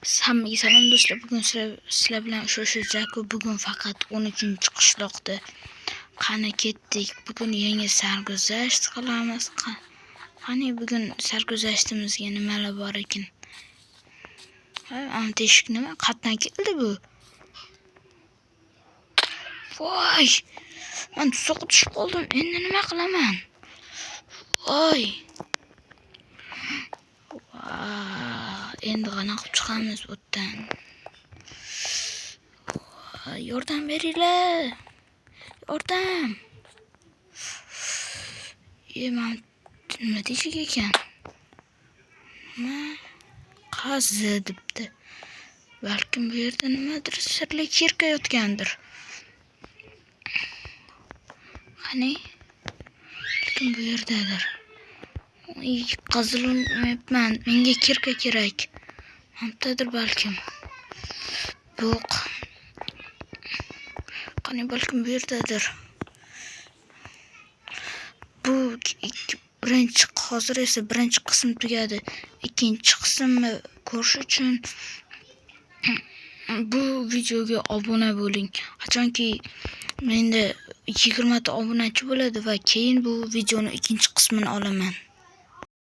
Hammaga salom do'stlar. Bugun sizlar bilan uchrashuvchi. Bugun faqat 13 qishloqda. Qani ketdik. Bugun yangi sarguzasht qilamiz. Qani bugun sarguzashtimizga nimalar bor ekan? Am teshik nima? Qatdan keldi bu. Voy! Men tuzoqqa tushib qoldim. Endi nima qilaman? Voy! Endi qanaqa qilib chiqamiz bu yerdan? Yordam beringlar. Yordam. Men nima teshik ekan? Qazi debdi. Balkim bu yerda nimadir sirli kirka yotgandir. Qani? Balkim bu yerdadir. Qazilmayapman. Menga kirka kerak. Hamtadir balkim. Yo'q. Qani balkim bu yerdadir. Bu hozir esa birinchi qism tugadi. Ikkinchi qismni ko'rish uchun bu videoga obuna bo'ling. Qachonki menda 20 ta obunachi bo'ladi va keyin bu videoning ikkinchi qismini olaman.